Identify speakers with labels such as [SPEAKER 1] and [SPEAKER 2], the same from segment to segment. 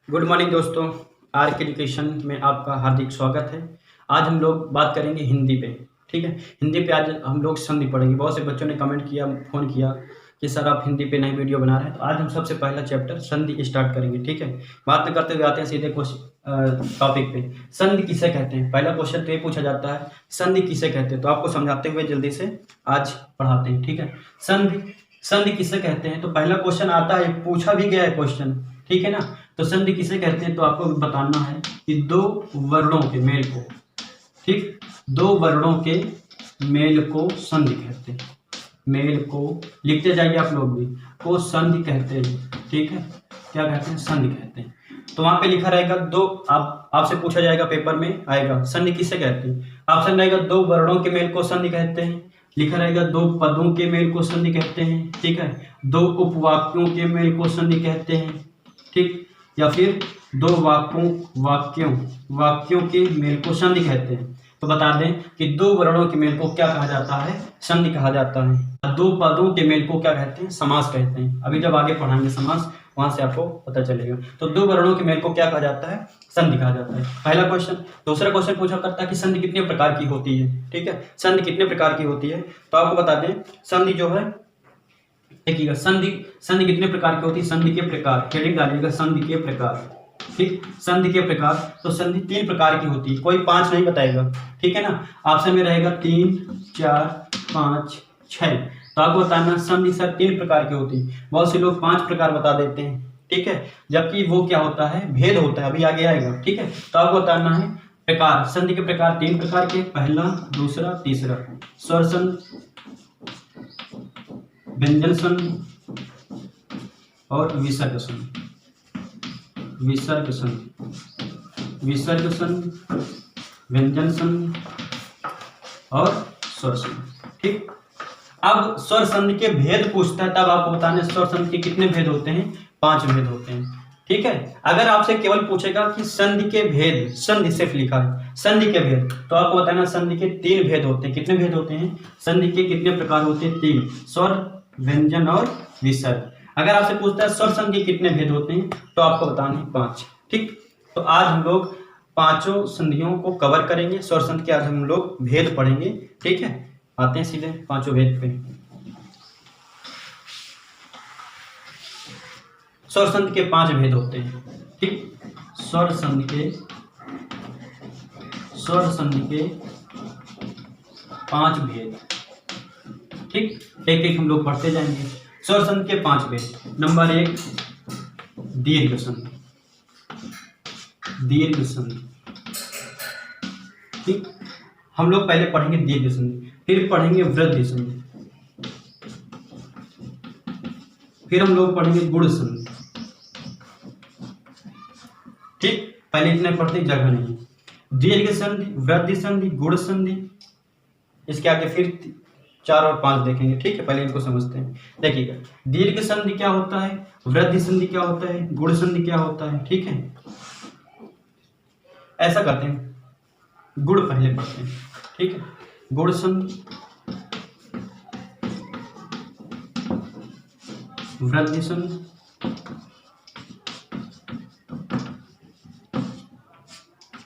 [SPEAKER 1] Good morning दोस्तों। Are के education में आपका हार्दिक स्वागत है। आज हम लोग बात करेंगे हिंदी पे। ठीक है, हिंदी पे आज हम लोग संधि पढ़ेंगे। बहुत से बच्चों ने कमेंट किया, फ़ोन किया कि सर आप हिंदी पे नई वीडियो बना रहे हैं। तो आज हम सबसे पहला चैप्टर संधि स्टार्ट करेंगे। ठीक है, बात करते हुए आते हैं सीधे टॉपिक पे। संधि किसे कहते हैं? पहला क्वेश्चन तो ये पूछा जाता है, संधि किसे कहते हैं? तो आपको समझाते हुए जल्दी से आज पढ़ाते हैं। ठीक है, संधि संधि किसे कहते हैं? तो पहला क्वेश्चन आता है, पूछा भी गया है क्वेश्चन। ठीक है ना, तो संधि किसे कहते हैं? तो आपको बताना है कि दो वर्णों के मेल को, ठीक, दो वर्णों के मेल को संधि कहते हैं। मेल को लिखते जाइए आप लोग भी, को संधि कहते हैं। ठीक है, क्या कहते हैं? संधि कहते हैं। तो वहां पे लिखा रहेगा दो, आपसे पूछा जाएगा, पेपर में आएगा संधि किसे कहते हैं। ऑप्शन रहेगा दो वर्णों के मेल को संधि कहते हैं, लिखा रहेगा दो पदों के मेल को संधि कहते हैं। ठीक है, दो उपवाक्यों के मेल को संधि कहते हैं। ठीक, या फिर दो वाक्यों के मेल को संधि कहते हैं। तो बता दें कि दो वर्णों के मेल को क्या कहा जाता है? संधि कहा जाता है। दो पदों के मेल को क्या कहते हैं? समास कहते हैं। अभी जब आगे पढ़ाएंगे समास, वहां से आपको पता चलेगा। तो दो वर्णों के मेल को क्या कहा जाता है? संधि कहा जाता है। पहला क्वेश्चन। दूसरा क्वेश्चन पूछा करता है कि संधि कितने प्रकार की होती है। ठीक है, संधि कितने प्रकार की होती है? तो आपको बता दें, संधि जो है, देखिएगा, संधि कितने प्रकार की होती है? संधि के प्रकार, हेडिंग डालिएगा, संधि के प्रकार। ठीक, संधि के प्रकार। तो संधि तीन प्रकार की होती है, कोई पांच नहीं बताएगा। ठीक है ना, ऑप्शन में रहेगा 3, 4, 5, 6। तो आपको बताना संधि सर तीन प्रकार की होती है। बहुत से लोग 5 प्रकार बता देते हैं। ठीक है, जबकि वो क्या होता है? भेद होता है, अभी आगे आएगा। ठीक है, तो आपको बताना है प्रकार। संधि के प्रकार तीन प्रकार के, पहला, दूसरा, तीसरा। स्वर संधि, व्यंजन संधि और विसर्ग संधि। विसर्ग संधि, विसर्ग संधि, व्यंजन संधि और स्वर संधि। ठीक, अब स्वर संधि के भेद पूछता है, तब आपको बताना है स्वर संधि के कितने भेद होते हैं? 5 भेद होते हैं। ठीक है, अगर आपसे केवल पूछेगा कि संधि के भेद, संधि सिर्फ लिखा है संधि के भेद, तो आपको बताना संधि के 3 भेद होते हैं। कितने भेद होते हैं? संधि के कितने प्रकार होते हैं? 3, स्वर, व्यंजन और विसर्ग। अगर आपसे पूछता है स्वर संधि के कितने भेद होते हैं, तो आपको बताना है 5। ठीक, तो आज हम लोग पांचों संधियों को कवर करेंगे। स्वर संधि के आज हम लोग भेद पढ़ेंगे। ठीक है, आते हैं सीधे पांचों भेद पे। स्वर संधि के 5 भेद होते हैं। ठीक, स्वर संधि के 5 भेद। ठीक, एक एक हम लोग पढ़ते जाएंगे। स्वर संधि के 5 भेद। नंबर 1, दीर्घ संधि। दीर्घ संधि, ठीक, हम लोग पहले पढ़ेंगे दीर्घ संधि, फिर पढ़ेंगे वृद्धि संधि, फिर हम लोग पढ़ेंगे गुण संधि। ठीक, पहले इतने पढ़ते, जगह नहीं। दीर्घ संधि, वृद्धि संधि, गुण संधि, इसके आगे फिर 4 और 5 देखेंगे। ठीक है, पहले इनको समझते हैं। देखिएगा, दीर्घ संधि क्या होता है, वृद्धि संधि क्या होता है, गुण संधि क्या होता है। ठीक है, ऐसा करते हैं, गुण पहले पढ़ते हैं। ठीक है, गुण संधि, वृद्धि संधि,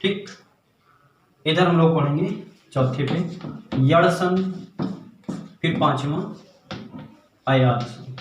[SPEAKER 1] ठीक, इधर हम लोग पढ़ेंगे चौथे पे यड़ संधि, फिर 5वां आयात संधि।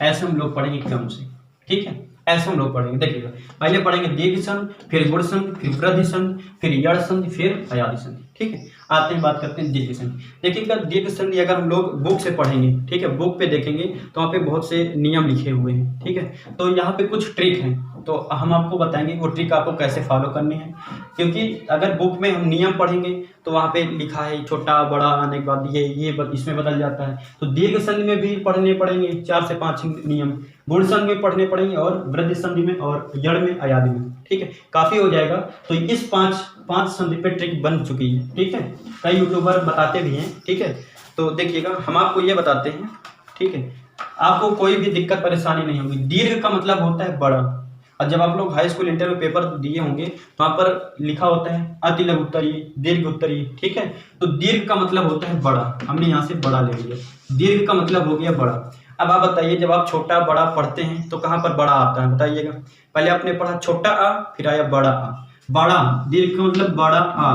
[SPEAKER 1] ऐसे हम लोग पढ़ेंगे क्रम से। ठीक है, ऐसे हम लोग पढ़ेंगे। देखिएगा, पहले पढ़ेंगे दीर्घ संधि, फिर गुण संधि, फिर वृद्धि संधि, फिर यड़ संधि, फिर आयात संधि। ठीक है, आते हैं, बात करते हैं दीर्घ संधि। देखिएगा, दीर्घ संधि अगर हम लोग बुक से पढ़ेंगे, ठीक है, बुक पे देखेंगे तो वहाँ पे बहुत से नियम लिखे हुए हैं। ठीक है, तो यहाँ पे कुछ ट्रिक हैं, तो हम आपको बताएंगे वो ट्रिक आपको कैसे फॉलो करनी है। क्योंकि अगर बुक में हम नियम पढ़ेंगे तो वहाँ पे लिखा है छोटा बड़ा आने के बाद ये इसमें बदल जाता है। तो दीर्घ संधि में भी पढ़ने पड़ेंगे 4 से 5 नियम, गुण संधि में पढ़ने पड़ेंगे और वृद्धि संधि में और यड़ में, आयादी में। ठीक है, काफी हो जाएगा। तो इस 5 संधि पे ट्रिक बन चुकी है। ठीक है, कई यूट्यूबर बताते भी हैं। ठीक है, तो देखिएगा, हम आपको ये बताते हैं। ठीक है, आपको कोई भी दिक्कत परेशानी नहीं होगी। दीर्घ का मतलब होता है बड़ा, और जब आप लोग हाई स्कूल इंटर में पेपर दिए होंगे तो वहाँ पर लिखा होता है अति लघु उत्तरीय, दीर्घ उत्तरीय। ठीक है, तो दीर्घ का मतलब होता है बड़ा, हमने यहाँ से बड़ा ले लिया, दीर्घ का मतलब हो गया बड़ा। अब आप बताइए, जब आप छोटा बड़ा पढ़ते हैं तो कहाँ पर बड़ा आता है बताइएगा। पहले आपने पढ़ा छोटा आ, फिर आया बड़ा आ। बड़ा दीर्घ का मतलब बड़ा आ,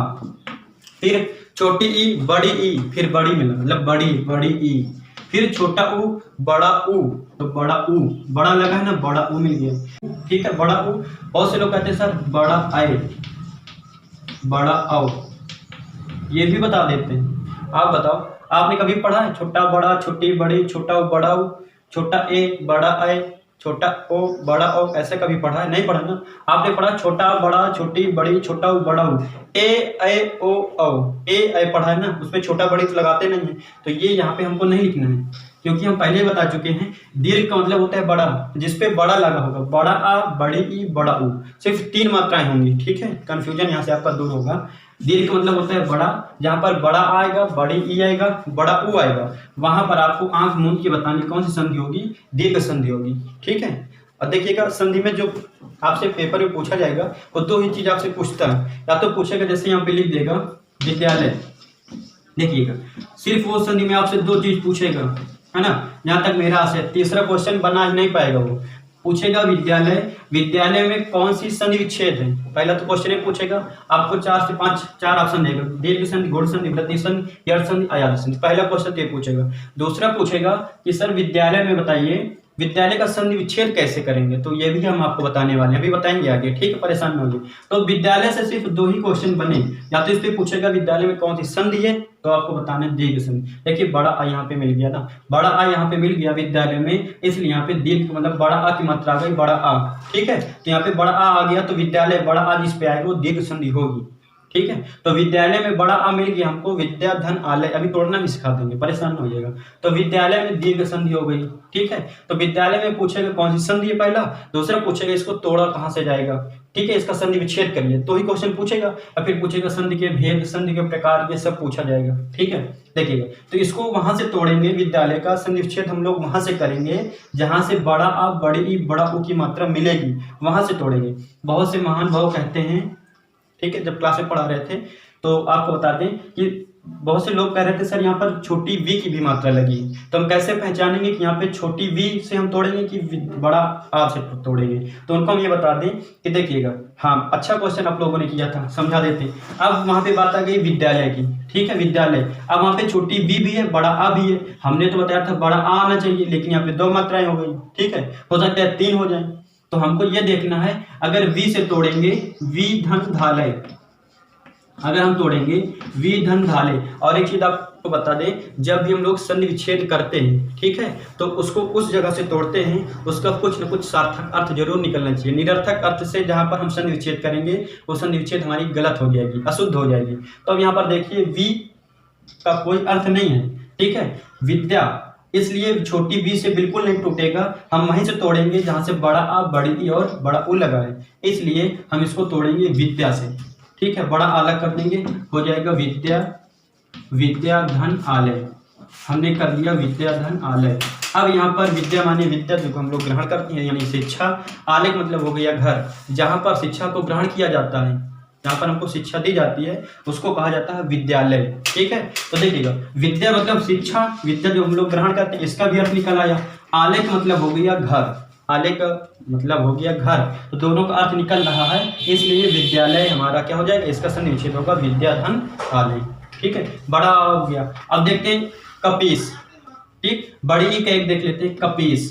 [SPEAKER 1] फिर छोटी ई बड़ी ई, फिर बड़ी मिला मतलब बड़ी बड़ी ई, फिर छोटा ऊ बड़ा ऊ, तो बड़ा ऊ बड़ा लगा है ना, बड़ा ऊ मिल गया। ठीक है, बड़ा ऊ। बहुत से लोग कहते हैं सर बड़ा आए, बड़ा आओ, ये भी बता देते हैं। आप बताओ, आपने कभी पढ़ा है छोटा बड़ा, छोटी बड़ी, छोटा ऊ बड़ा ऊ, छोटा ए बड़ा आए, छोटा ओ बड़ा ओ, ऐसे कभी पढ़ा है? नहीं पढ़ा ना। आपने पढ़ा छोटा बड़ा, छोटी बड़ी, छोटा ऊ बड़ा ऊ, ए ओ औ, ए पढ़ा है ना, उसमें छोटा बड़ी तो लगाते नहीं है। तो ये यहाँ पे हमको नहीं लिखना है, क्योंकि हम पहले बता चुके हैं दीर्घ का मतलब होता है बड़ा, जिसपे बड़ा लगा होगा, बड़ा आ, बड़ी ई, बड़ा ऊ, सिर्फ 3 मात्राएं होंगी। ठीक है, कंफ्यूजन यहाँ से आपका दूर होगा। दीर्घ का मतलब होता है बड़ा, जहां पर बड़ा आएगा, बड़ी ई आएगा, बड़ा ऊ आएगा, वहां पर आपको आंख मूंद के बतानी कौन सी संधि होगी, दीर्घ संधि होगी। ठीक है, और देखिएगा संधि में जो आपसे पेपर में पूछा जाएगा वो 2 ही चीज आपसे पूछता है। या तो पूछेगा जैसे यहाँ पे लिख देगा विद्यालय, देखिएगा सिर्फ वो संधि में आपसे 2 चीज पूछेगा, है ना। यहाँ तक मेरा आशय, तीसरा क्वेश्चन बना ही नहीं पाएगा। वो पूछेगा विद्यालय, विद्यालय में कौन सी संधि विच्छेद है। पहला तो क्वेश्चन में पूछेगा, आपको 4 से 5 4 ऑप्शन देगा, दीर्घ संधि, घूर्ण संधि, वृद्धि संधि, यड़ संधि, आयात संधि। पहला क्वेश्चन ये पूछेगा। दूसरा पूछेगा कि सर विद्यालय में बताइए विद्यालय का संधि विच्छेद कैसे करेंगे, तो ये भी हम आपको बताने वाले हैं, अभी बताएंगे आगे। ठीक है, परेशान न होइए। तो विद्यालय से सिर्फ 2 ही क्वेश्चन बने, या तो इस पे पूछेगा विद्यालय में कौन सी संधि है, तो आपको बताना है दीर्घ संधि। देखिए बड़ा आ यहाँ पे मिल गया ना, बड़ा आ यहाँ पे मिल गया विद्यालय में, इसलिए यहाँ पे दीर्घ मतलब बड़ा आ की मात्रा आ गई, बड़ा आ। ठीक है, तो यहाँ पे बड़ा आ गया, तो विद्यालय बड़ा आ जिस पे आएगा वो दीर्घ संधि होगी। ठीक है, तो विद्यालय में बड़ा आ मिल गया हमको, विद्या धन आलय, अभी तोड़ना भी सिखा देंगे, परेशान हो जाएगा। तो विद्यालय में दीर्घ संधि हो गई। ठीक है, तो विद्यालय में पूछेगा कौन सी संधि है पहला, दूसरा पूछेगा इसको तोड़ा कहाँ से जाएगा। ठीक है, इसका संधि विच्छेद करिए, तो ही क्वेश्चन पूछेगा, और फिर पूछेगा संधि के भेद, संधि के प्रकार, ये सब पूछा जाएगा। ठीक है, देखिएगा तो इसको वहां से तोड़ेंगे, विद्यालय का संधि विच्छेद हम लोग वहां से करेंगे जहां से बड़ा आ, बड़ी ई, बड़ा ऊ की मात्रा मिलेगी, वहां से तोड़ेंगे। बहुत से महान भाव कहते हैं, ठीक है, जब क्लास में पढ़ा रहे थे तो आपको बता दें कि बहुत से लोग कह रहे थे सर यहाँ पर छोटी वी की भी मात्रा लगी, तो हम कैसे पहचानेंगे कि यहाँ पे छोटी वी से हम तोड़ेंगे कि बड़ा आ से तोड़ेंगे। तो उनको हम ये बता दें कि देखिएगा, हाँ अच्छा क्वेश्चन आप लोगों ने किया था, समझा देते। अब वहाँ पे बात आ गई विद्यालय की। ठीक है, विद्यालय, अब वहाँ पे छोटी वी भी है, बड़ा आ भी है। हमने तो बताया था बड़ा आ आना चाहिए, लेकिन यहाँ पे 2 मात्राएं हो गई। ठीक है, हो सकता है 3 हो जाए। तो हमको ये देखना है, अगर वी से तोड़ेंगे वी धन धालय, अगर हम तोड़ेंगे वी धन धालय। और एक चीज आपको बता दें, जब भी हम लोग संधि विच्छेद करते हैं, ठीक है, तो उसको उस जगह से तोड़ते हैं, उसका कुछ न कुछ सार्थक अर्थ जरूर निकलना चाहिए। निरर्थक अर्थ से जहां पर हम संधि विच्छेद करेंगे वो संधि विच्छेद हमारी गलत हो जाएगी, अशुद्ध हो जाएगी। तो अब यहाँ पर देखिए वी का कोई अर्थ नहीं है। ठीक है, विद्या, इसलिए छोटी वी से बिल्कुल नहीं टूटेगा, हम वहीं से तोड़ेंगे जहां से बड़ा आ, बड़ी ई और बड़ा ऊ लगा है, इसलिए हम इसको तोड़ेंगे विद्या से। ठीक है, बड़ा अलग कर देंगे, हो जाएगा विद्या, विद्या धन आलय, हमने कर दिया विद्या धन आलय। अब यहाँ पर विद्या माने विद्या जो हम लोग ग्रहण करते हैं, यानी शिक्षा, आलय मतलब हो गया घर, जहाँ पर शिक्षा को ग्रहण किया जाता है, जहाँ पर हमको शिक्षा दी जाती है उसको कहा जाता है विद्यालय। ठीक है, तो देखिएगा विद्या मतलब शिक्षा, विद्या जो हम लोग ग्रहण करते हैं इसका भी अर्थ निकल आया। आलय का मतलब हो गया घर, आलय का मतलब हो गया घर, तो दोनों का अर्थ निकल रहा है, इसलिए विद्यालय हमारा क्या हो जाएगा, इसका संधि विच्छेद होगा विद्या धन आलय। ठीक है, बड़ा हो गया। अब देखते हैं कपीस। ठीक, बड़ी ई का एक देख लेते हैं, कपीस।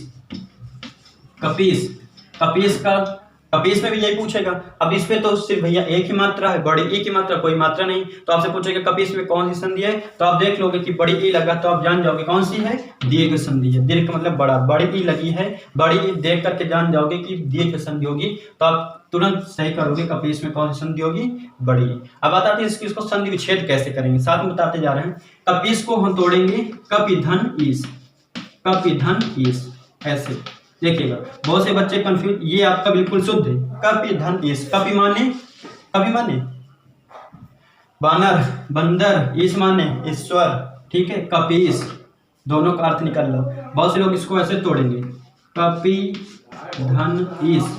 [SPEAKER 1] कपीस, कपीस का, कपीस में भी यही पूछेगा। अब इस पे तो सिर्फ भैया एक ही मात्रा है, बड़ी ई की मात्रा, कोई मात्रा नहीं, तो आपसे पूछेगा कपीस में कौन सी संधि है, तो आप देख लोगे कि बड़ी ई लगा, तो आप जान जाओगे कौन सी है, दीर्घ संधि है। दीर्घ का मतलब बड़ा, बड़ी ई लगी है, बड़ी ई देख करके जान जाओगे कि दीर्घ संधि होगी, तो आप तुरंत सही करोगे कपीस में कौन सी संधि होगी, बड़ी ई। अब बताते हैं इसको संधि विच्छेद कैसे करेंगे, साथ में बताते जा रहे हैं। कपीस को हम तोड़ेंगे कपि धन ईस, कपि धन ईस, ऐसे देखिएगा। बहुत से बच्चे कंफ्यूज, ये आपका बिल्कुल शुद्ध है, कपि धन ईस। कपि माने, कपि माने बानर, बंदर, ईस माने ईश्वर। ठीक है, कपीस, दोनों का अर्थ निकल रहा। बहुत से लोग इसको ऐसे तोड़ेंगे, कपि धन ईस,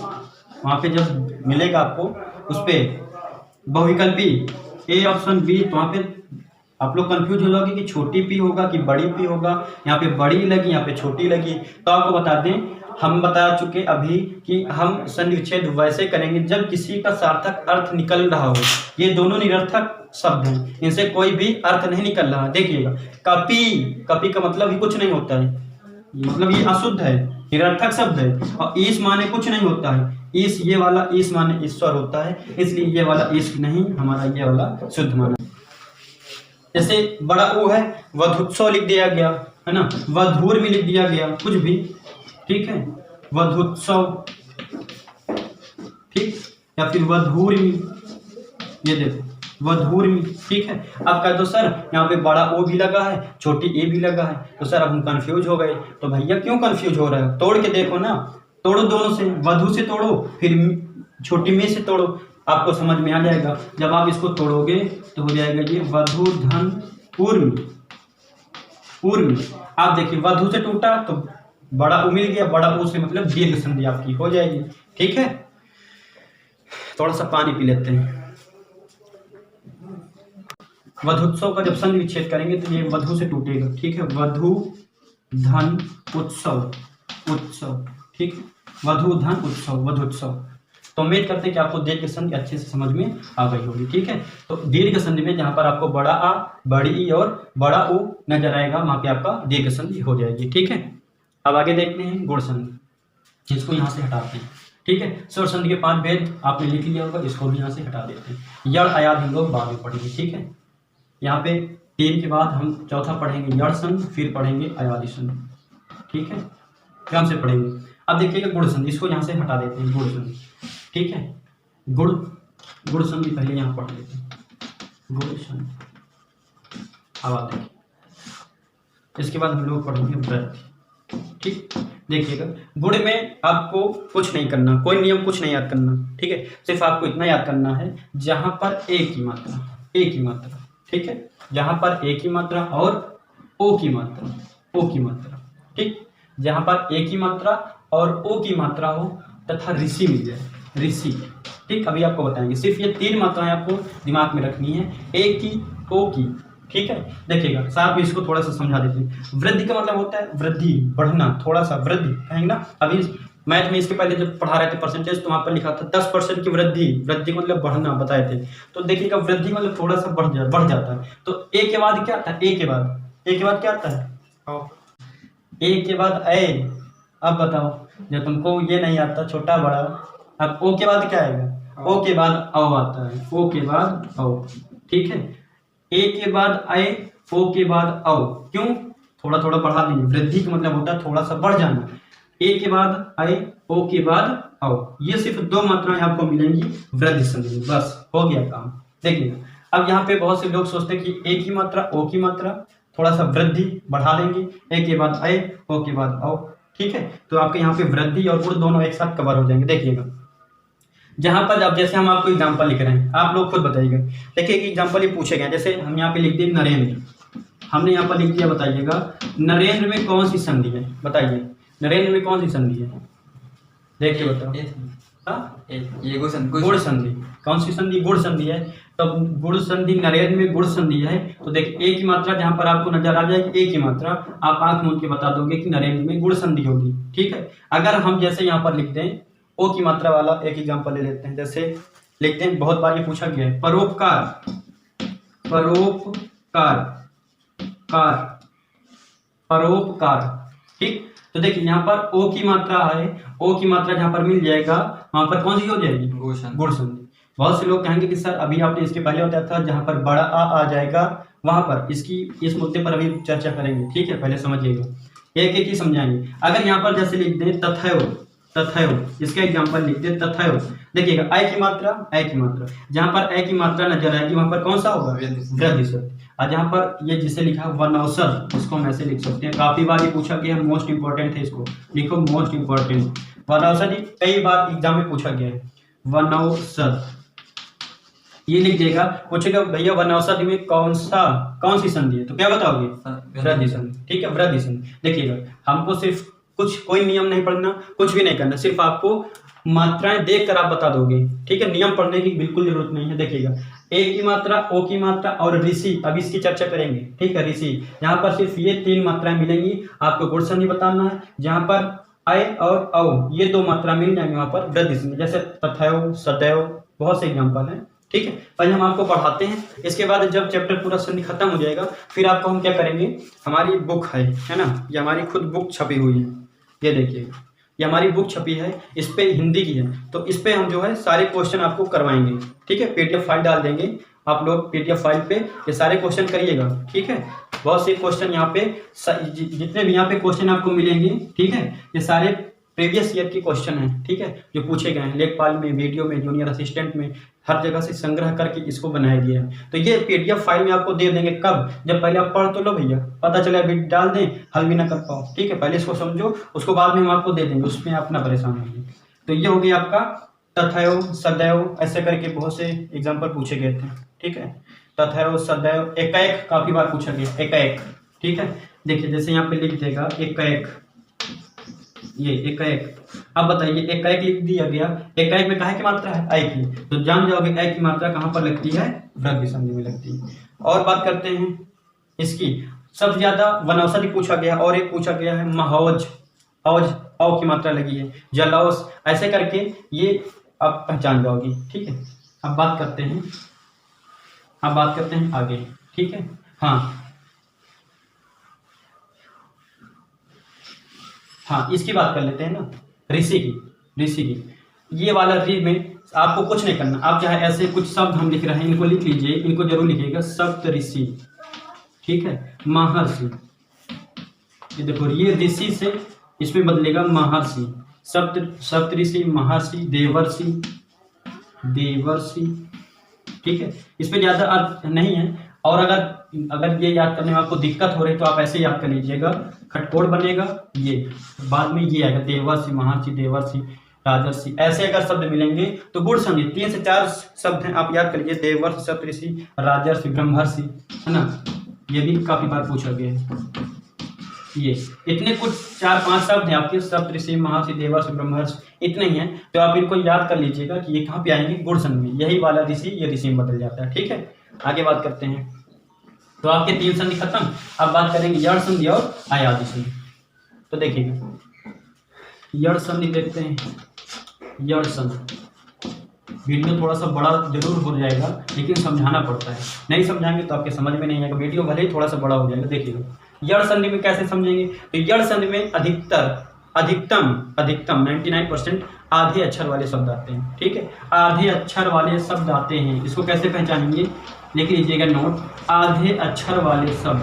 [SPEAKER 1] वहां पे जब मिलेगा आपको उस पे बहुविकल्पी ए ऑप्शन बी, तो वहां पे आप लोग कंफ्यूज हो जाओगे कि छोटी पी होगा कि बड़ी पी होगा, यहाँ पे बड़ी लगी यहाँ पे छोटी लगी। तो आपको बता दें, हम बता चुके अभी कि हम संधि विच्छेद वैसे करेंगे जब किसी का सार्थक अर्थ निकल रहा हो। ये दोनों निरर्थक शब्द हैं, इनसे कोई भी अर्थ नहीं निकल रहा। देखिएगा, कपी, कपी का मतलब ही कुछ नहीं होता है, मतलब ये अशुद्ध है, निरर्थक शब्द है। और ईश माने कुछ नहीं होता है, ईश ये वाला ईश माने ईश्वर होता है, इसलिए ये वाला ईश नहीं, हमारा ये वाला शुद्ध माना। जैसे बड़ा ऊ है, वधुत्सव लिख दिया गया है ना, वधूर भी लिख दिया गया, कुछ भी ठीक है, वधुत्सव ठीक, या फिर वधूर्मी, ये देखो वधूर्मी ठीक है। अब कह दो सर यहाँ पे बड़ा ओ भी लगा है, छोटी ए भी लगा है, तो सर अब हम कंफ्यूज हो गए। तो भैया क्यों कंफ्यूज हो रहा है, तोड़ के देखो ना, तोड़ो दोनों से, वधु से तोड़ो फिर छोटी में से तोड़ो, आपको समझ में आ जाएगा। जब आप इसको तोड़ोगे तो हो जाएगा ये वधु धन ऊर्मी, ऊर्मी। आप देखिए वधु से टूटा तो बड़ा ऊ मिल गया, बड़ा ऊ से मतलब दीर्घ संधि आपकी हो जाएगी। ठीक है, थोड़ा सा पानी पी लेते हैं। वधुत्सव का जब संधि विच्छेद करेंगे तो ये वधु से टूटेगा। ठीक है, वधु धन उत्सव, उत्सव ठीक, वधु धन उत्सव, वधुत्सव। तो उम्मीद करते हैं कि आपको दीर्घ संधि अच्छे से समझ में आ गई होगी। ठीक है, तो दीर्घ संधि में जहां पर आपको बड़ा आ, बड़ी ई और बड़ा ऊ नजर आएगा, वहां पे आपका दीर्घ संधि हो जाएगी। ठीक है, अब आगे देखते हैं गुण संधि, जिसको यहाँ से हटाते हैं। ठीक है, स्वर संधि के 5 भेद आपने लिख लिया होगा, इसको भी यहाँ से हटा देते हैं। यड़ आयाद हम लोग बाद में पढ़ेंगे। ठीक है, यहाँ पे 3 के बाद हम चौथा पढ़ेंगे यड़ संधि, फिर पढ़ेंगे अयादि संधि। ठीक है, क्रम से पढ़ेंगे। अब देखिएगा गुण संधि, इसको यहाँ से हटा देते हैं, गुण संधि। ठीक है, गुण संधि पहले यहाँ पढ़ लेते हैं, गुण संधि। अब आप देखिए, इसके बाद हम लोग पढ़ेंगे वृद्धि। ठीक, देखिएगा गुण में आपको कुछ नहीं करना, कोई नियम कुछ नहीं याद करना। ठीक है, सिर्फ आपको इतना याद करना है, जहां पर एक ही मात्रा, एक ही मात्रा, ठीक है, जहां पर एक ही मात्रा और ओ की मात्रा, ओ की मात्रा, ठीक, जहां पर एक ही मात्रा और ओ की मात्रा हो तथा ऋषि मिल जाए, ऋषि। ठीक, अभी आपको बताएंगे, सिर्फ ये 3 मात्राएं आपको दिमाग में रखनी है, ए की, ओ की। ठीक है, देखिएगा साहब इसको थोड़ा सा समझा देते हैं। वृद्धि का मतलब होता है वृद्धि, बढ़ना, थोड़ा सा वृद्धि कहेंगे ना। अभी मैथ में इसके पहले जब पढ़ा रहे थे परसेंटेज, तो वहाँ पर लिखा था 10% की वृद्धि, वृद्धि मतलब बढ़ना बताए थे। तो देखिएगा वृद्धि मतलब थोड़ा सा बढ़ जाता है। तो ए के बाद क्या आता है, ए के बाद क्या आता है, ए के बाद ए। अब बताओ, जब तुमको ये नहीं आता छोटा बड़ा, अब ओ के बाद क्या आएगा, ओ के बाद औ आता है, ओ के बाद औ। ठीक है, ए के बाद आए, ओ के बाद औ, क्यों, थोड़ा थोड़ा बढ़ा देंगे। वृद्धि का मतलब होता है थोड़ा सा बढ़ जाना। ए के बाद आए, ओ के बाद औ, ये सिर्फ 2 मात्राएं आपको मिलेंगी वृद्धि संधि में, बस हो गया काम। देखिए अब यहाँ पे बहुत से लोग सोचते हैं कि ए की मात्रा, ओ की मात्रा, थोड़ा सा वृद्धि बढ़ा देंगे, ए के बाद आए, ओ के बाद औ। ठीक है, तो आपके यहाँ पे वृद्धि और गुण दोनों एक साथ कवर हो जाएंगे। देखिएगा जहां पर अब जैसे हम आपको एग्जांपल लिख रहे हैं, आप लोग खुद बताइएगा। देखिए एक एग्जांपल ये पूछे गए, जैसे हम यहाँ पे लिख दिए नरेंद्र, हमने यहाँ पर लिख दिया, बताइएगा नरेंद्र में कौन सी संधि है, बताइए नरेंद्र में कौन सी संधि है, देखिए बताओ। ये गुण संधि, कौन सी संधि, गुण संधि है। तो गुण संधि नरेंद्र में गुण संधि है, तो देखिए एक ही मात्रा जहां पर आपको नजर आ जाएगी, एक ही मात्रा, आप आंख मूंद के बता दोगे कि नरेंद्र में गुण संधि होगी। ठीक है, अगर हम जैसे यहाँ पर लिख दें ओ की मात्रा वाला एक एग्जांपल ले लेते हैं, जैसे लिखते हैं, बहुत बार ये पूछा गया है, परोपकार, परोपकार, कार, परोपकार। ठीक, तो देखिए यहाँ पर ओ की मात्रा है, ओ की मात्रा जहां पर मिल जाएगा वहां पर कौन सी हो जाएगी, गुण संधि। बहुत से लोग कहेंगे कि सर अभी आपने इसके पहले बताया था जहां पर बड़ा आ जाएगा वहां पर, इसकी इस मुद्दे पर अभी चर्चा करेंगे। ठीक है, पहले समझिएगा, एक एक ही समझाएंगे। अगर यहाँ पर जैसे लिख दें तथैव, तथैव, इसका एग्जांपल लिख दें तथैव। देखिएगा आई की मात्रा, आई की मात्रा, जहां पर आई की मात्रा नजर आएगी वहां पर कौन सा होगा, वृद्धि शब्द। और जहां पर ये जिसे लिखा वनौषध, इसको हम ऐसे लिख सकते हैं, काफी बार ये पूछा गया है, मोस्ट इंपॉर्टेंट है, इसको लिखो मोस्ट इंपॉर्टेंट। वनौषधि कई बार एग्जाम में पूछा गया है, वनौषध ये लिख देगा, पूछेगा भैया वनौषधि में कौन सी संधि है, तो क्या बताओगे, वृद्धि संधि। ठीक है, वृद्धि संधि। देखिएगा हमको सिर्फ कोई नियम नहीं पढ़ना, कुछ भी नहीं करना, सिर्फ आपको मात्राएं देखकर आप बता दोगे। ठीक है, नियम पढ़ने की बिल्कुल जरूरत नहीं है। देखिएगा ए की मात्रा, ओ की मात्रा और ऋषि, अब इसकी चर्चा करेंगे। ठीक है, ऋषि यहाँ पर सिर्फ ये 3 मात्राएं मिलेंगी, आपको गुण संधि बताना है। जहाँ पर अय और औ ये 2 मात्रा मिल जाएंगे वहां पर वृद्धि संधि, जैसे तथैव, सदैव, बहुत से एग्जाम्पल हैं। ठीक है, पहले हम आपको पढ़ाते हैं, इसके बाद जब चैप्टर पूरा संधि खत्म हो जाएगा फिर आपको हम क्या करेंगे, हमारी बुक है ना, ये हमारी खुद बुक छपी हुई है, ये देखिए ये हमारी बुक छपी है, इस पे हिंदी की है, तो इस पे हम जो है सारे क्वेश्चन आपको करवाएंगे। ठीक है, पीडीएफ फाइल डाल देंगे, आप लोग पीडीएफ फाइल पे ये सारे क्वेश्चन करिएगा। ठीक है, बहुत से क्वेश्चन यहाँ पे जितने भी यहाँ पे क्वेश्चन आपको मिलेंगे, ठीक है, ये सारे प्रीवियस ईयर के क्वेश्चन हैं। ठीक है, जो पूछे गए हैं लेखपाल में, वीडियो में, जूनियर असिस्टेंट में, हर जगह से संग्रह करके इसको बनाया गया है। तो ये पीडीएफ फाइल में आपको दे देंगे, कब, जब पहले आप पढ़ तो लो भैया, पता चले अभी डाल दें हल भी ना कर पाओ। ठीक है, पहले इसको समझो, उसको बाद में हम आपको दे देंगे, उसमें आप ना परेशान होंगे। तो ये हो गया आपका तथैव, सदैव, ऐसे करके बहुत से एग्जाम्पल पूछे गए थे। ठीक है, तथैव, सदैव, एकाएक काफी बार पूछा गया, एकाएक। ठीक है, देखिए जैसे यहाँ पे लिख देगा एकाएक, ये एकाएक। अब बताइए एकाएक लिख दिया गया, एकाएक में काहे की मात्रा है, अय की, तो जान जाओगे अय की मात्रा कहाँ पर लगती है, वृद्धि संधि में लगती है। और बात करते हैं इसकी, सबसे ज्यादा वनौषधि पूछा गया, और एक पूछा गया है महौज, औज, औ की मात्रा लगी है, जलौस, ऐसे करके ये आप पहचान जाओगी। ठीक है, अब बात करते हैं आगे। ठीक है, हाँ इसकी बात कर लेते हैं ना, ऋषि की। ये वाला ऋ में आपको कुछ नहीं करना, आप चाहे ऐसे कुछ शब्द हम लिख रहे हैं इनको लिख लीजिए, इनको जरूर लिखिएगा, सप्त ऋषि। ठीक है, महर्षि, ये देखो ये ऋषि से इसमें बदलेगा महर्षि, सप्त ऋषि, महर्षि, देवर्षि। ठीक है, इसमें ज्यादा अर्थ नहीं है, और अगर ये याद करने में आपको दिक्कत हो रही तो आप ऐसे याद कर लीजिएगा, खटकोड़ बनेगा, ये बाद में ये आएगा, देवर्षि, महर्षि, देवर्षि, राजर्षि, ऐसे अगर शब्द मिलेंगे तो गुण संधि 3 से 4 शब्द हैं, आप याद कर लीजिए, देवर्षि, सप्तऋषि, राजर्षि, ब्रह्मर्षि, है ना, ये भी काफी बार पूछा गया। ये इतने कुछ 4-5 शब्द हैं आपके, सप्तऋषि, महर्षि, देवर्षि, ब्रह्मर्षि, इतने ही हैं, तो आप इनको याद कर लीजिएगा कि ये कहाँ पे आएंगे, गुण संधि में, यही वाला ऋषि ये ऋषि में बदल जाता है। ठीक है, आगे बात करते हैं, तो आपके 3 संधि खत्म, अब बात करेंगे यड़ संधि और आयादी संधि। तो देखिएगा यड़ संधि देखते हैं, यड़ संधि वीडियो थोड़ा सा बड़ा जरूर हो जाएगा, लेकिन समझाना पड़ता है, नहीं समझाएंगे तो आपके समझ में नहीं आएगा, वीडियो भले ही थोड़ा सा बड़ा हो जाएगा। देखिएगा यड़ संधि में कैसे समझेंगे, तो यड़ संधि में अधिकतम 99% आधे अक्षर वाले शब्द आते हैं। ठीक है, आधे अक्षर वाले शब्द आते हैं, इसको कैसे पहचानेंगे, लिख लीजिएगा नोट, आधे अक्षर वाले शब्द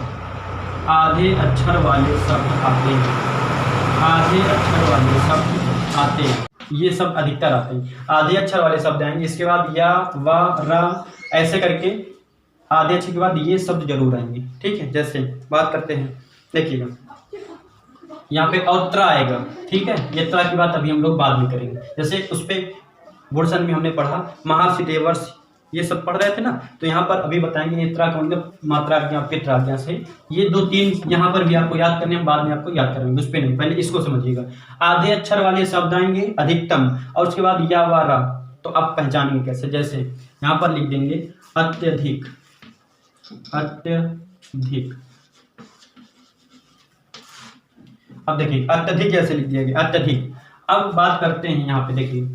[SPEAKER 1] आते हैं, ये सब अधिकतर आते हैं, आधे अक्षर वाले शब्द आएंगे। इसके बाद या, वा, रा, ऐसे करके आधे अक्षर के बाद ये शब्द जरूर आएंगे। ठीक है, जैसे बात करते हैं, देखिएगा यहाँ पे और त्रा आएगा। ठीक है, ये त्रा की बात अभी हम लोग बाद में करेंगे, जैसे उस पे गुण संधि में हमने पढ़ा, महर्षि, देवर्षि, ये सब पढ़ रहे थे ना, तो यहाँ पर अभी बताएंगे नेत्रा का मतलब मात्रा आज्ञा, पित्र आज्ञा से, ये 2-3 यहाँ पर भी आपको याद करने हैं, बाद में आपको याद करेंगे, उस पर नहीं, पहले इसको समझिएगा। आधे अक्षर वाले शब्द आएंगे अधिकतम, और उसके बाद या, वा, रा, तो आप पहचानेंगे कैसे, जैसे यहाँ पर लिख देंगे अत्यधिक, अब देखिए अत्यधिक जैसे लिख दिया गया, अत्यधिक। अब बात करते हैं यहाँ पे, देखिए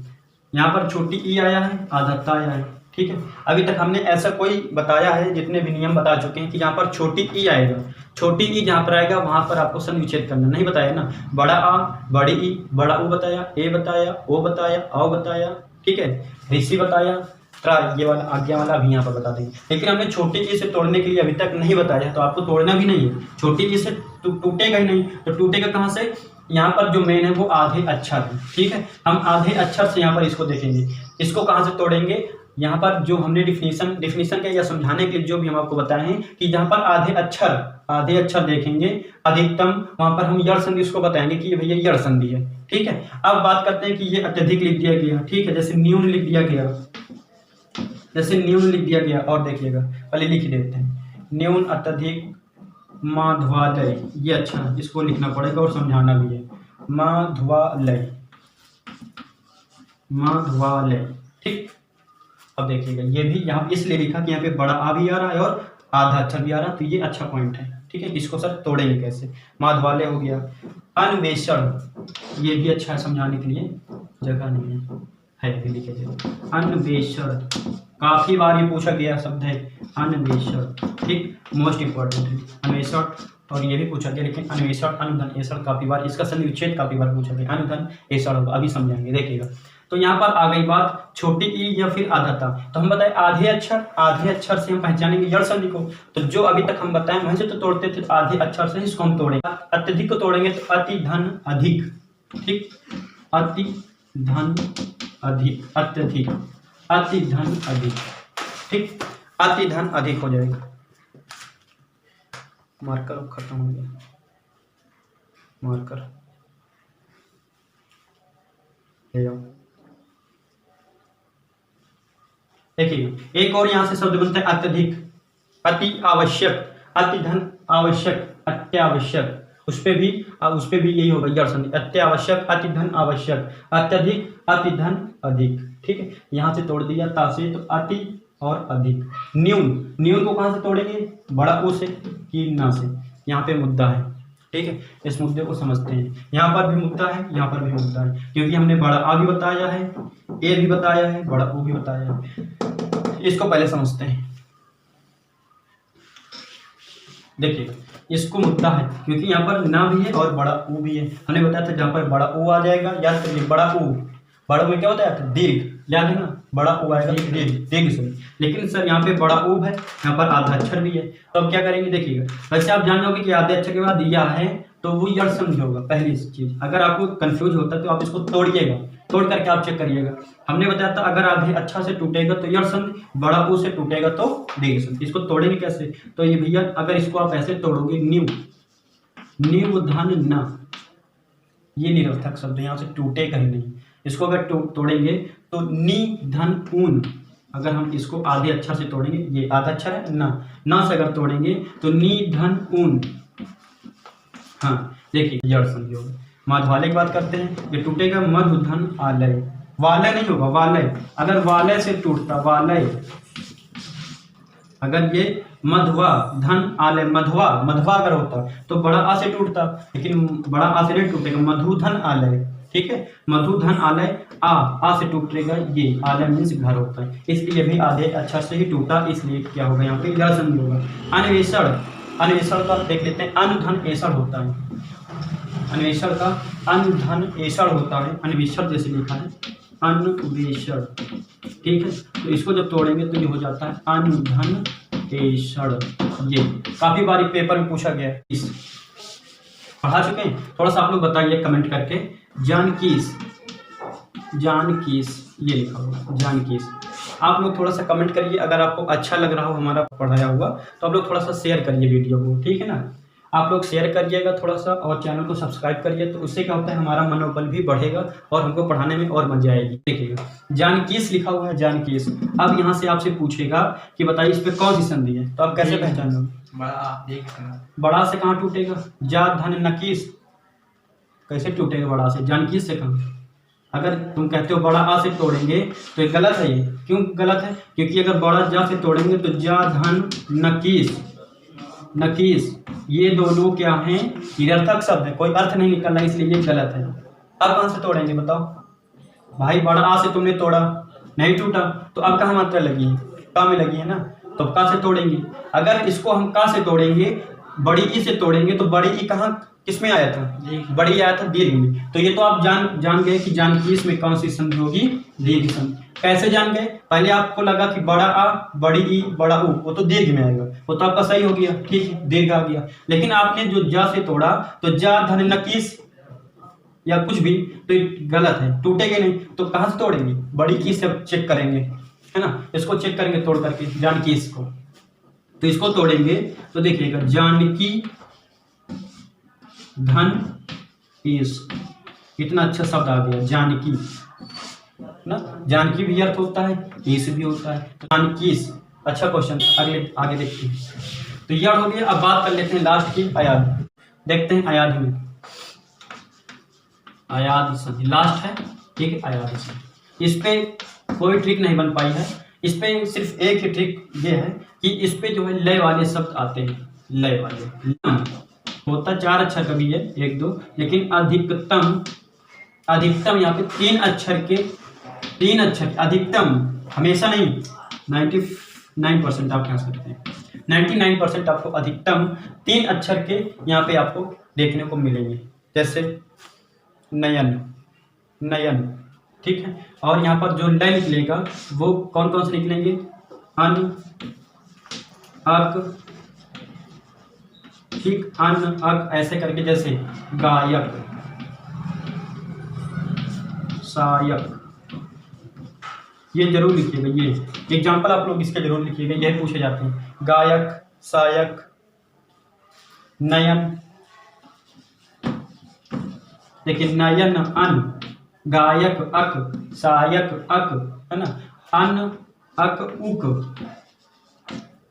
[SPEAKER 1] यहाँ पर छोटी ई आया है, आधा ता आया है। ठीक है, अभी तक हमने ऐसा कोई बताया है, जितने भी नियम बता चुके हैं कि यहाँ पर छोटी ई आएगा, छोटी ई जहाँ पर आएगा वहां पर आपको संधि विच्छेद करना, नहीं बताया ना, बड़ा आ, बड़ी ई, बड़ा ऊ बताया, ए बताया, ओ बताया, औ बताया। ठीक है, ऋषि बताया, त्रा ये वाला आज्ञा वाला अभी यहाँ पर बता देंगे, लेकिन हमने छोटी ई से तोड़ने के लिए अभी तक नहीं बताया, तो आपको तोड़ना भी नहीं है, छोटी ई से टूटेगा ही नहीं, तो टूटेगा कहाँ से, यहाँ पर जो मेन है वो आधे अक्षर है। ठीक है, हम आधे अक्षर से यहाँ पर इसको देखेंगे, इसको कहाँ से तोड़ेंगे, यहाँ पर जो हमने डिफिनीशन के या समझाने के लिए जो भी हम आपको बताए हैं कि जहाँ पर आधे अक्षर देखेंगे अधिकतम, वहां पर हम यड़ संधि उसको बताएंगे कि भैया यड़ संधि है। ठीक है, अब बात करते हैं कि ये अत्यधिक लिख दिया गया। ठीक है, जैसे न्यून लिख दिया गया, और देखिएगा पहले लिख देते हैं, न्यून, अत्यधिक, माध्वालय, ये अच्छा इसको लिखना पड़ेगा और समझाना भी है, माध्वालय। ठीक, अब देखिएगा ये भी यहाँ इसलिए लिखा कि यहाँ पे बड़ा आ भी आ रहा है और आधा अक्षर भी आ रहा है, तो ये अच्छा पॉइंट है। ठीक है, इसको सर तोड़ेंगे कैसे। माधवालय हो गया। अन्वेषण, ये भी अच्छा है समझाने के लिए, जगह नहीं है भी लिखे जाए। अन्वेषण काफी बार ये पूछा गया शब्द है अन्वेषण। ठीक, मोस्ट इंपॉर्टेंट है अन्वेषण, और ये भी पूछा गया। लेकिन अन्वेषण अनुधन एषण काफी बार, इसका सन्निविच्छेद काफी बार पूछा गया। अनुधन एषण होगा, अभी समझाएंगे देखिएगा। तो यहाँ पर आ गई बात छोटी ई या फिर आधाता। तो हम बताए आधे अक्षर से हम पहचानेंगे जड़ संधि को। तो जो अभी तक हम बताएं वहीं से तो तोड़ते थे, तो आधे अक्षर से इसको हम तोड़ेंगे। अत्यधिक को तोड़ेंगे तो अति धन अधिक। ठीक, अति धन अधिक, अत्यधिक, अति धन अधिक। ठीक, अति धन अधिक हो जाएगा। मार्कर खत्म हो गया, मार्कर ले आओ। देखिए एक और यहां से शब्द बनता है अत्यधिक, अति आवश्यक, अति धन आवश्यक, अत्यावश्यक। उस पे भी यही होगा जड़ संधि। अत्यावश्यक, अति धन आवश्यक, अत्यधिक, अति धन अधिक। ठीक है, यहां से तोड़ दिया ता से, तो अति और अधिक। न्यून, न्यून को कहां से तोड़ेंगे, बड़ा ऊ से कि ना से। यहाँ पे मुद्दा है। ठीक है, इस मुद्दे को समझते हैं। यहाँ पर भी मुद्दा है, यहाँ पर भी मुद्दा है, क्योंकि हमने बड़ा आ भी बताया है, ए भी बताया है, बड़ा ऊ भी बताया है। इसको पहले समझते हैं। देखिए इसको मुद्दा है क्योंकि यहाँ पर ना भी है और बड़ा ऊ भी है। हमने बताया था जहाँ पर बड़ा ऊ आ जाएगा, याद करिए बड़ा ऊ, बड़ा में क्या होता है दीर्घ, याद है ना, बड़ा ऊ आएगा दीर्घ, दीर्घ से। लेकिन सर यहाँ पे बड़ा ऊ है, यहाँ पर आधा अक्षर भी है, तो अब क्या करेंगे देखिएगा। वैसे आप जान लोगे कि आधे अक्षर के बाद दिया है तो वो जड़ संधि होगा पहली चीज। अगर आपको कंफ्यूज होता है तो आप इसको तोड़िएगा, तोड़ करके आप चेक करिएगा। हमने बताया था अगर आधे अच्छा से टूटेगा तो जड़ संधि, बड़ा ऊ से टूटेगा तो दीर्घ संधि। इसको तोड़ेंगे कैसे, तो ये भैया अगर इसको आप ऐसे तोड़ोगे, न्यू, न्यू धन न, ये निरर्थक शब्द यहाँ से टूटेगा ही नहीं। इसको अगर तोड़ेंगे तो नी धन ऊन, अगर हम इसको आधे अक्षर से तोड़ेंगे, ये आधा अक्षर है ना से अगर तोड़ेंगे तो नी धन ऊन। हाँ देखिए जड़ संधि होगा। माधवालय की बात करते हैं, ये टूटेगा मधु धन आलय, वालय नहीं होगा वालय। अगर वालय से टूटता, वालय, अगर ये मधवा धन आलय, मधवा अगर होता तो बड़ा आ से टूटता, लेकिन बड़ा आ से नहीं टूटेगा, मधु धन आलय। ठीक है, मधु धन आलय, आ से टूटेगा, ये आलय मीन्स घर होता है, इसलिए भी आधे अक्षर से ही टूटा, इसलिए क्या होगा यहाँ पे जड़ संधि होगा। अन्वेषण, अन्वेषण का देख लेते हैं, अनुधन एषण होता है। अन्वेषण का अनुधन एषण होता है, अन्वेषण जैसे लिखा है अन्वेषण। ठीक है, तो इसको जब तोड़ेंगे तो ये हो जाता है अनुधन एषण। ये काफी बार पेपर में पूछा गया है, इस पढ़ा चुके हैं। थोड़ा सा आप लोग बताइए कमेंट करके, जानकीस, जानकीस ये लिखा हुआ जानकीस। आप लोग थोड़ा सा कमेंट करिए, अगर आपको अच्छा लग रहा हो हमारा पढ़ाया हुआ तो आप लोग थोड़ा सा शेयर करिए वीडियो को, ठीक है ना। आप लोग शेयर करिएगा थोड़ा सा, और चैनल को सब्सक्राइब करिए, तो उससे क्या होता है हमारा मनोबल भी बढ़ेगा और हमको पढ़ाने में और मजा आएगी। देखिएगा जानकीस लिखा हुआ है, जानकीस। अब यहाँ से आपसे पूछेगा कि बताइए इस पे कौन सी संधि है, तो आप कैसे पहचानोगे, बड़ा से कहाँ टूटेगा, जा धन नकीस, कैसे टूटेगा बड़ा से, जानकीस से कहाँ। अगर तुम कहते हो बड़ा आ से तोड़ेंगे तो ये गलत है। ये क्यों गलत है, क्योंकि अगर बड़ा जा से तोड़ेंगे तो जा धन नकीस, नकीस ये दोनों क्या हैं, निरर्थक शब्द है, कोई अर्थ नहीं निकल रहा, इसलिए ये गलत है। अब कहाँ से तोड़ेंगे बताओ भाई, बड़ा आ से तुमने तोड़ा नहीं टूटा, तो अब कहाँ मात्रा लगी है, का में लगी है ना, तो का से तोड़ेंगे। अगर इसको हम का से तोड़ेंगे, बड़ी ई से तोड़ेंगे, तो बड़ी ई कहाँ किसमें आया था, बड़ी आया था दीर्घ में। तो ये तो आप जान गए कि जानकीस में कौन सी संधि होगी, दीर्घ संधि। कैसे जान गए, पहले आपको लगा कि बड़ा आ, बड़ी ई, बड़ा ऊ, वो तो दीर्घ में आएगा, वो तो आपका सही हो गया, ठीक है दीर्घ आ गया। लेकिन आपने जो जा से तोड़ा तो जा धन नकीस या कुछ भी, तो गलत है, टूटेगा नहीं। तो कहाँ से तोड़ेंगे, बड़ी की से चेक करेंगे, है ना, इसको चेक करेंगे तोड़ करके जानकीस को। तो इसको तोड़ेंगे तो देखिएगा जानकी धन ईश, इतना अच्छा शब्द आ गया जानकी ना, जानकी भी अर्थ होता है, ईश भी होता है, तो जानकीस। अच्छा क्वेश्चन, अगले आगे देखते हैं। तो यह हो गया। अब बात कर लेते हैं लास्ट की, अयाद। देखते हैं अयाद में, अयाद संधि लास्ट है, ठीक है अयाद संधि। इस पे कोई ट्रिक नहीं बन पाई है, इस पे सिर्फ एक ही ट्रिक ये है कि इस पे जो है लय वाले शब्द आते हैं, लय वाले। होता 4 अक्षर का भी है, 1 2, लेकिन अधिकतम यहाँ पे 3 अक्षर अधिकतम, हमेशा नहीं। 99% आप कह सकते हैं, 99% आपको अधिकतम 3 अक्षर के यहाँ पे आपको देखने को मिलेंगे, जैसे नयन, नयन, ठीक है। और यहाँ पर जो लय निकलेगा वो कौन कौन से निकलेंगे? अन, अक, ठीक, अन, अक, ऐसे करके, जैसे गायक, सायक, ये जरूर लिखिएगा। ये एग्जाम्पल आप लोग इसके जरूर लिखिएगा, यह पूछे जाते हैं। गायक, सायक, नयन, देखिए नयन अन, गायक अक, सायक अक, है ना। अन, अक, उक,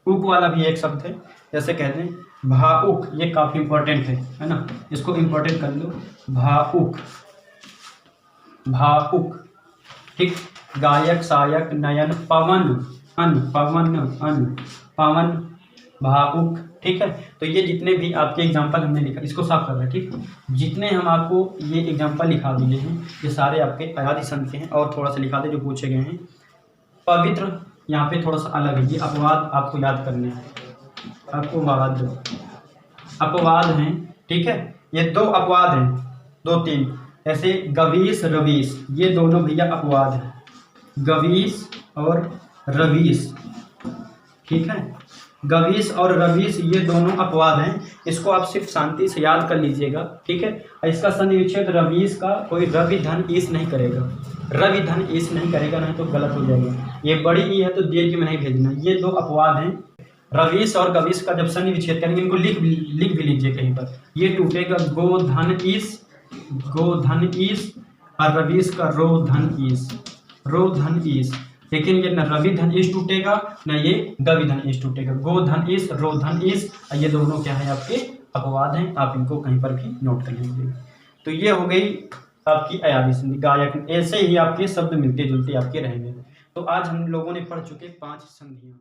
[SPEAKER 1] उक वाला भी एक शब्द है, जैसे कहते हैं भाउक, ये काफी इंपॉर्टेंट है ना, इसको इंपॉर्टेंट कर लो। भाउक, भाउक, ठीक। गायक, सायक, नयन, पवन, अन, पवन, अन, पवन, भावुक, ठीक है। तो ये जितने भी आपके एग्जाम्पल हमने लिखा, इसको साफ कर रहे हैं, ठीक। जितने हम आपको ये एग्जाम्पल लिखा दिए हैं, ये सारे आपके अयादी संध के हैं। और थोड़ा सा लिखा दे जो पूछे गए हैं। पवित्र यहाँ पे थोड़ा सा अलग है, ये अपवाद आपको याद करने हैं। अपवाद, अपवाद हैं, ठीक है। ये 2 अपवाद हैं, 2-3, ऐसे गवीस, रवीस, ये दोनों भैया अपवाद हैं। गवीस और रवीस, ठीक है। गवीस और रवीस ये दोनों अपवाद हैं, इसको आप सिर्फ शांति से याद कर लीजिएगा, ठीक है। इसका सन्धि विच्छेद रवीस का कोई रवि धन ईस नहीं करेगा, रवि धन ईस नहीं करेगा, नहीं तो गलत हो जाएगा। ये बड़ी ई है तो दीर्घ में नहीं भेजना। ये 2 अपवाद हैं, रवीस और गवीस का जब सन्धि विच्छेद करेंगे, इनको लिख भी लीजिए कहीं पर। ये टूटेगा गो धन ईस, गो धन ईस, और रवीस का रो धन ईस, रो धन ईस। लेकिन ये न रवि धन ईस टूटेगा, न ये गवि धन ईस टूटेगा। गो धन ईस, रो धन ईस, ये दोनों क्या है आपके अपवाद हैं, आप इनको कहीं पर भी नोट कर लीजिए। तो ये हो गई आपकी अयादी संधि। गायक, ऐसे ही आपके शब्द मिलते जुलते आपके रहेंगे। तो आज हम लोगों ने पढ़ चुके 5 संधियां।